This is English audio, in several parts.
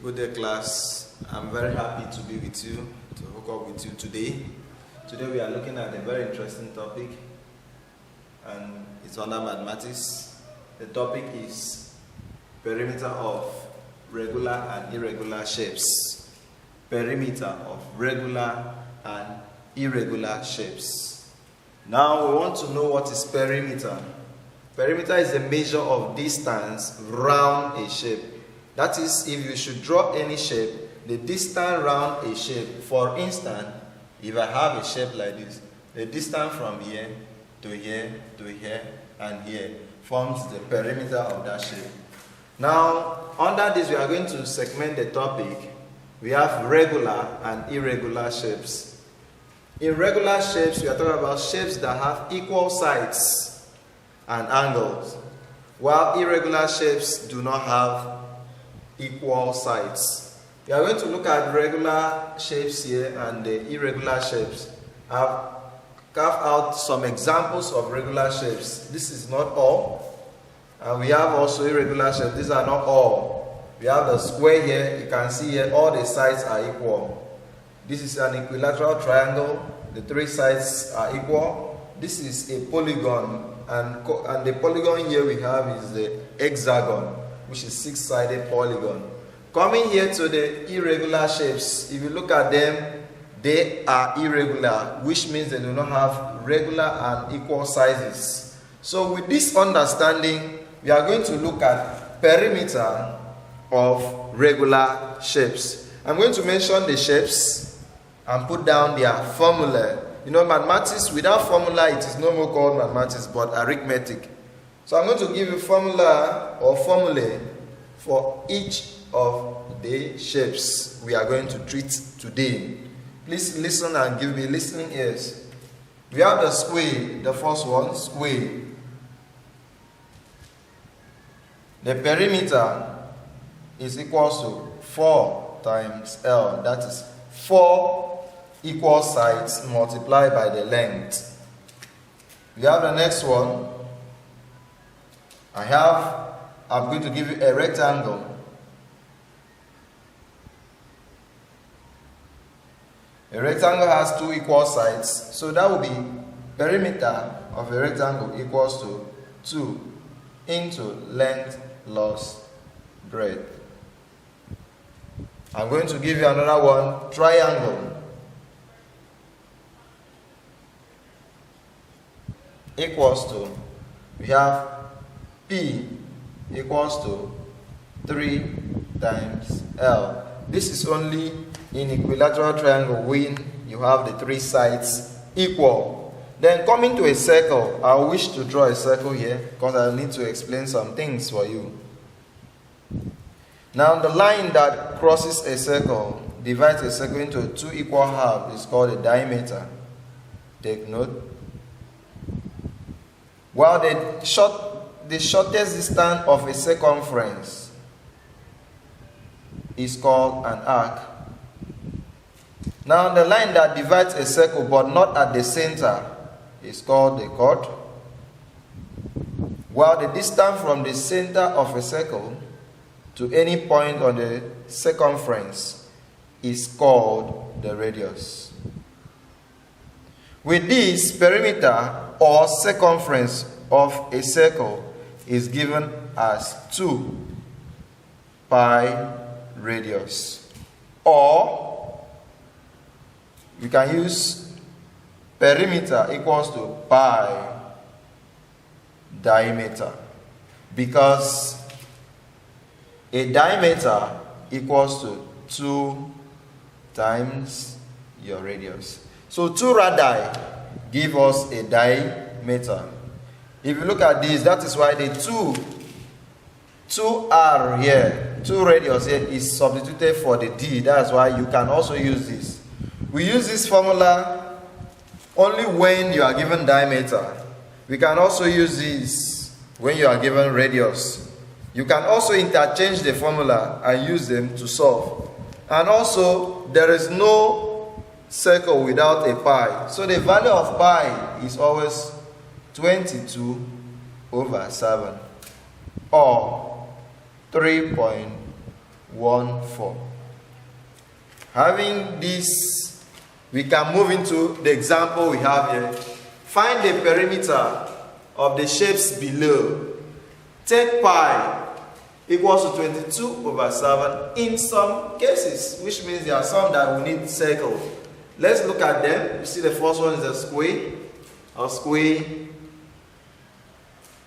Good day, class. I'm very happy to be with you, to hook up with you today. Today we are looking at a very interesting topic, and it's under mathematics. The topic is perimeter of regular and irregular shapes. Perimeter of regular and irregular shapes. Now we want to know what is perimeter. Perimeter is a measure of distance round a shape. That is, if you should draw any shape, the distance round a shape. For instance, if I have a shape like this, the distance from here to here to here and here forms the perimeter of that shape. Now, under this, we are going to segment the topic. We have regular and irregular shapes. In regular shapes, we are talking about shapes that have equal sides and angles, while irregular shapes do not have equal sides. We are going to look at regular shapes here and the irregular shapes. I've carved out some examples of regular shapes. This is not all. And we have also irregular shapes. These are not all. We have the square here. You can see here all the sides are equal. This is an equilateral triangle. The three sides are equal. This is a polygon. And the polygon here we have is the hexagon, which is six-sided polygon. Coming here to the irregular shapes, if you look at them, they are irregular, which means they do not have regular and equal sizes. So with this understanding, we are going to look at perimeter of regular shapes. I'm going to mention the shapes and put down their formula. You know, mathematics, without formula, it is no more called mathematics, but arithmetic. So I'm going to give you formula or formulae for each of the shapes we are going to treat today. Please listen and give me listening ears. We have the square, the first one, square. The perimeter is equal to 4 times L. That is 4 equal sides multiplied by the length. We have the next one. I'm going to give you a rectangle. A rectangle has 2 equal sides, so that will be perimeter of a rectangle equals to 2 into length plus breadth. I'm going to give you another one, triangle. Equals to, we have P equals to 3 times L. This is only in equilateral triangle when you have the 3 sides equal. Then coming to a circle, I wish to draw a circle here because I need to explain some things for you. Now the line that crosses a circle, divides a circle into 2 equal halves, is called a diameter. Take note. While the shortest distance of a circumference is called an arc. Now the line that divides a circle but not at the center is called a chord. While the distance from the center of a circle to any point on the circumference is called the radius. With this, perimeter or circumference of a circle is given as 2 pi radius. Or we can use perimeter equals to pi diameter, because a diameter equals to 2 times your radius. So 2 radii give us a diameter. If you look at this, that is why the 2r here, 2 radius here is substituted for the d. That's why you can also use this. We use this formula only when you are given diameter. We can also use this when you are given radius. You can also interchange the formula and use them to solve. And also, there is no circle without a pi. So the value of pi is always 22/7 or 3.5 4. Having this, we can move into the example we have here. Find the perimeter of the shapes below. Take pi equals to 22/7 in some cases, which means there are some that we need circle. Let's look at them. You see the first one is a square,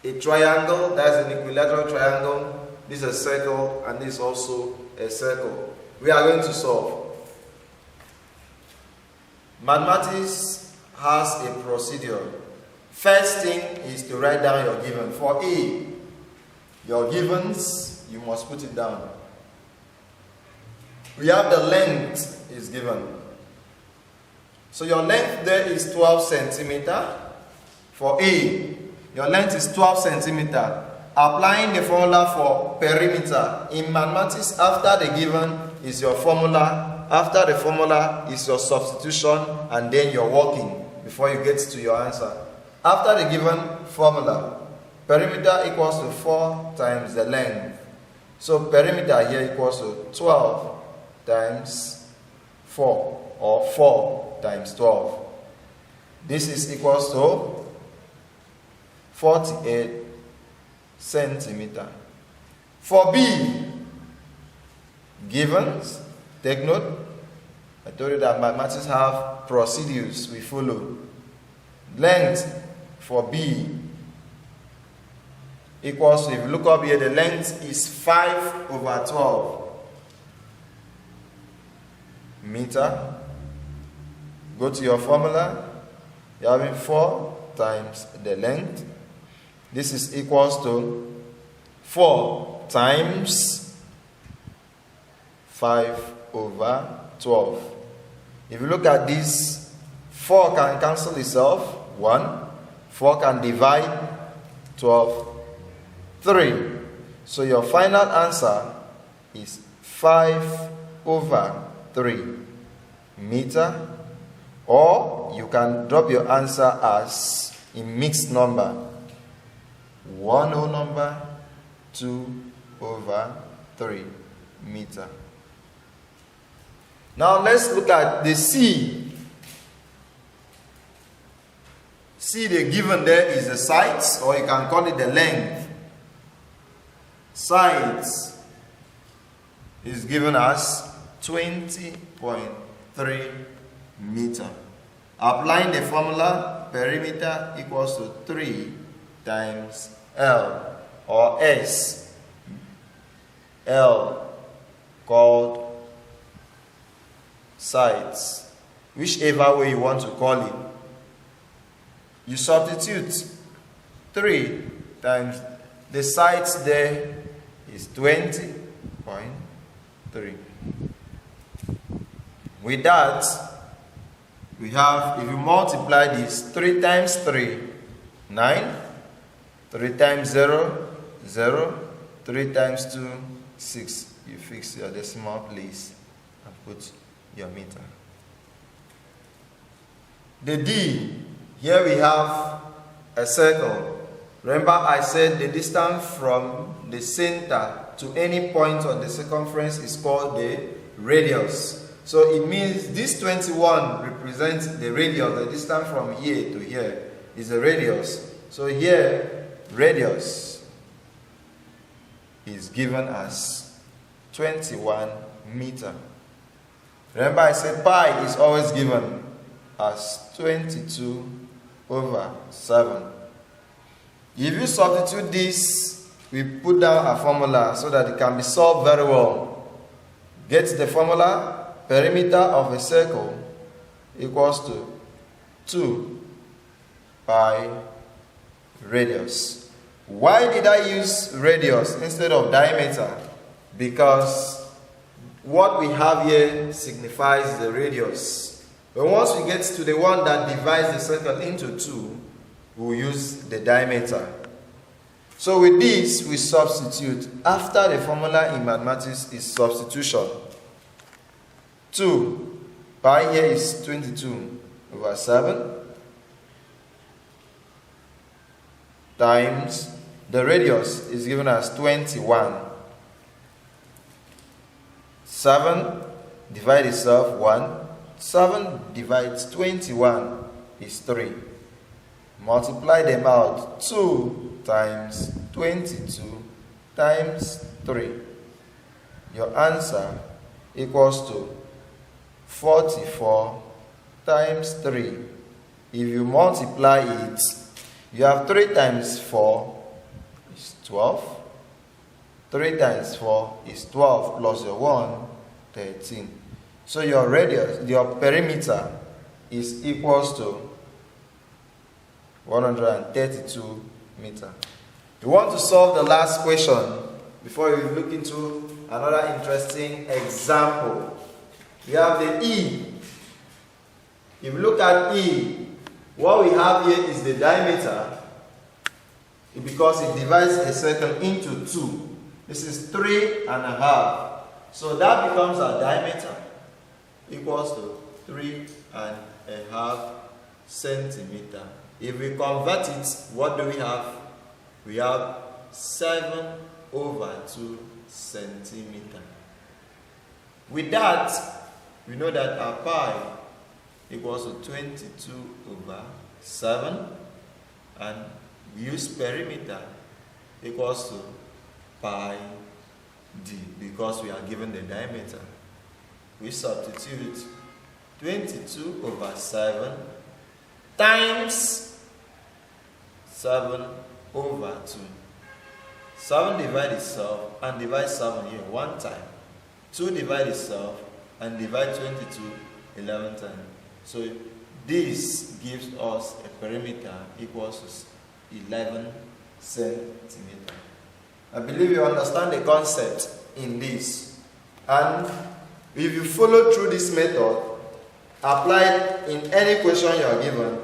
a triangle, that's an equilateral triangle. This is a circle, and this is also a circle. We are going to solve. Mathematics has a procedure. First thing is to write down your given. For A, your givens, you must put it down. We have the length is given. So your length there is 12 centimeter. For A, your length is 12 centimeter. Applying the formula for perimeter. In mathematics, after the given is your formula. After the formula is your substitution, and then your working before you get to your answer. After the given formula, perimeter equals to 4 times the length. So perimeter here equals to 12 times 4, or 4 times 12. This is equals to 48 centimeter. For B, givens, take note. I told you that mathematics have procedures we follow. Length for B equals to, if you look up here, the length is 5/12 meter. Go to your formula. You're having 4 times the length. This is equals to 4 times 5/12. If you look at this, 4 can cancel itself, 1. 4 can divide 12, 3. So your final answer is 5/3 meter, or you can drop your answer as in mixed number, 1 whole number, 2/3 meter. Now let's look at the C. C, the given there is the sides, or you can call it the length. Sides is given as 20.3 meter. Applying the formula, perimeter equals to 3 times L, or S. L called sides, whichever way you want to call it. You substitute 3 times the sides there is 20.3. With that, we have, if you multiply this, 3 times 3, 9, 3 times 0, 0, 3 times 2, 6. You fix your decimal place and put your meter. The D, here we have a circle. Remember I said the distance from the center to any point on the circumference is called the radius. So it means this 21 represents the radius, the distance from here to here is the radius. So here, radius is given as 21 meter. Remember I said pi is always given as 22/7. If you substitute this, we put down a formula so that it can be solved very well. Get the formula. Perimeter of a circle equals to 2 pi radius. Why did I use radius instead of diameter? Because what we have here signifies the radius. But once we get to the one that divides the circle into 2, we'll use the diameter. So with this, we substitute. After the formula in mathematics is substitution. 2 pi here is 22/7 times the radius is given as 21. 7 divide itself 1. 7 divides 21 is 3. Multiply them out. 2 times 22 times 3. Your answer equals to 44 times 3. If you multiply it, you have 3 times 4 is 12. 3 times 4 is 12 plus your 1, 13. So your radius, your perimeter is equals to 132 meters. You want to solve the last question before you look into another interesting example. We have the E. If you look at E, what we have here is the diameter because it divides a circle into 2. This is 3.5. So that becomes our diameter equals to 3.5 centimeter. If we convert it, what do we have? We have 7/2 centimeter. With that, we know that our pi equals to 22/7, and we use perimeter equals to pi d because we are given the diameter. We substitute 22/7 times 7/2. 7 divide itself and divide 7 here 1 time. 2 divide itself and divide 22 11 times. So this gives us a perimeter equals to 11 centimeters. I believe you understand the concept in this. And if you follow through this method, applied in any question you are given,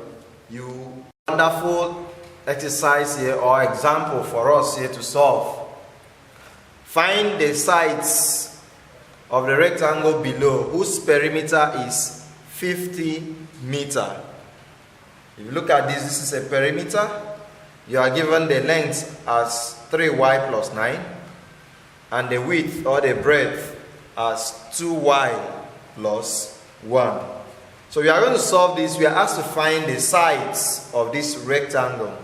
you wonderful exercise here or example for us here to solve. Find the sides of the rectangle below whose perimeter is 50 meters. If you look at this, this is a perimeter. You are given the length as 3y plus 9 and the width or the breadth as 2y plus 1. So we are going to solve this. We are asked to find the sides of this rectangle.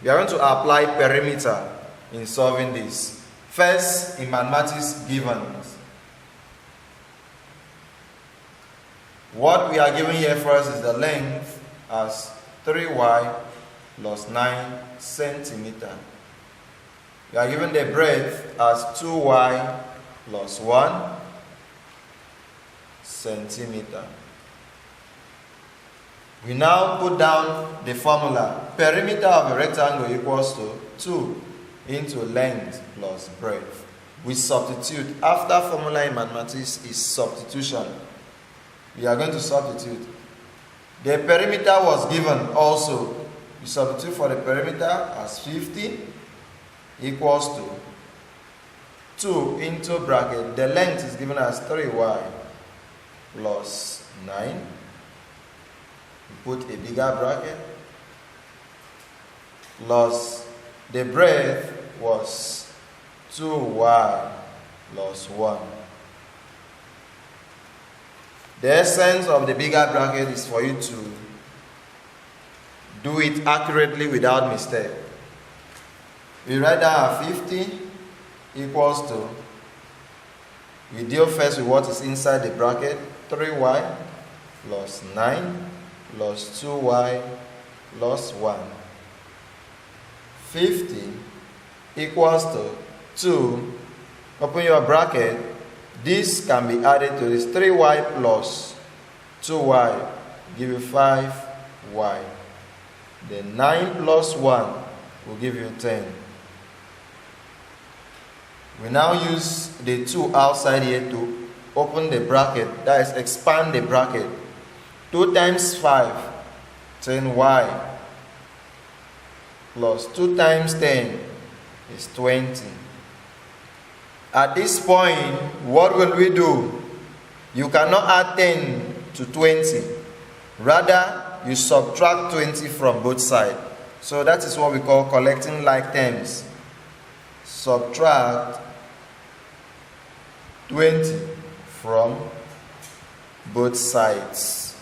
We are going to apply perimeter in solving this. First, in mathematics given, what we are given here first is the length as 3y plus 9 centimeter. We are given the breadth as 2y plus 1 centimeter. We now put down the formula. Perimeter of a rectangle equals to 2 into length plus breadth. We substitute. After formula in mathematics is substitution. We are going to substitute. The perimeter was given also. We substitute for the perimeter as 50 equals to 2 into bracket. The length is given as 3y plus 9. We put a bigger bracket plus the breadth was 2y plus 1. The essence of the bigger bracket is for you to do it accurately without mistake. We write down 50 equals to, we deal first with what is inside the bracket, 3y plus 9 plus 2y plus 1. 50 equals to 2. Open your bracket. This can be added to this 3y plus 2y, give you 5y. Then 9 plus 1 will give you 10. We now use the 2 outside here to open the bracket, that is expand the bracket. 2 times 5, 10y, plus 2 times 10 is 20. At this point, what will we do? You cannot add 10 to 20. Rather, you subtract 20 from both sides. So that is what we call collecting like terms. Subtract 20 from both sides.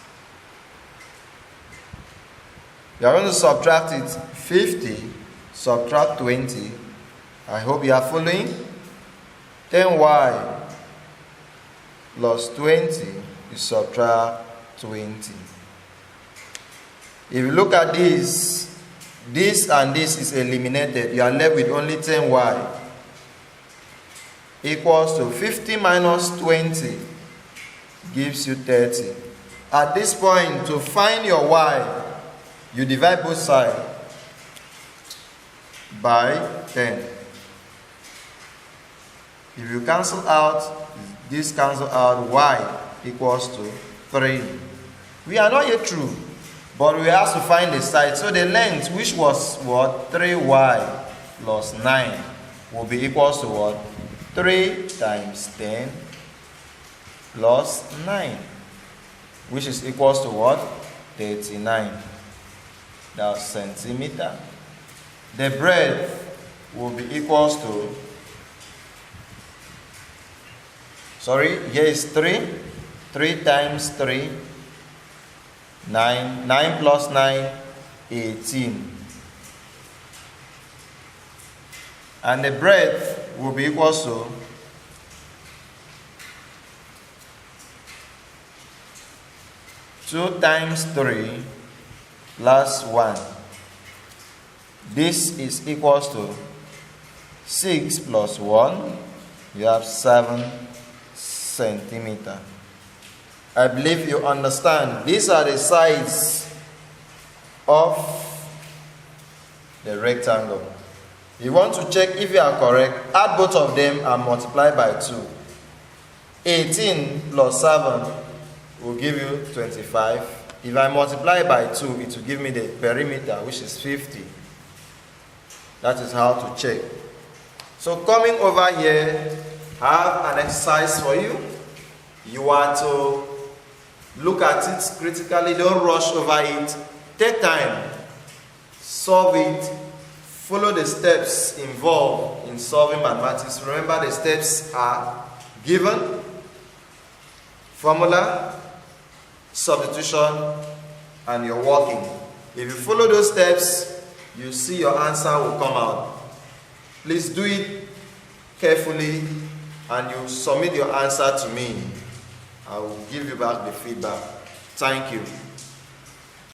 We are going to subtract it. 50 subtract 20. I hope you are following. 10y plus 20 is subtract 20. If you look at this and this is eliminated. You are left with only 10y equals to 50 minus 20 gives you 30. At this point, to find your y, you divide both sides by 10. If you cancel out, this cancel out, y equals to 3. We are not yet through, but we have to find the side. So the length, which was what? 3y plus 9 will be equals to what? 3 times 10 plus 9, which is equals to what? 39. That's centimeter. The breadth will be equals to, here is 3. 3 times 3, 9. 9 plus 9, 18. And the breadth will be equals to 2 times 3 plus 1. This is equals to 6 plus 1. You have 7 centimeter. I believe you understand. These are the sides of the rectangle. You want to check if you are correct, add both of them and multiply by 2. 18 plus 7 will give you 25. If I multiply by 2, it will give me the perimeter, which is 50. That is how to check. So coming over here, I have an exercise for you. You are to look at it critically. Don't rush over it. Take time. Solve it. Follow the steps involved in solving mathematics. Remember, the steps are given, formula, substitution, and your working. If you follow those steps, you see your answer will come out. Please do it carefully and you submit your answer to me. I will give you back the feedback. Thank you.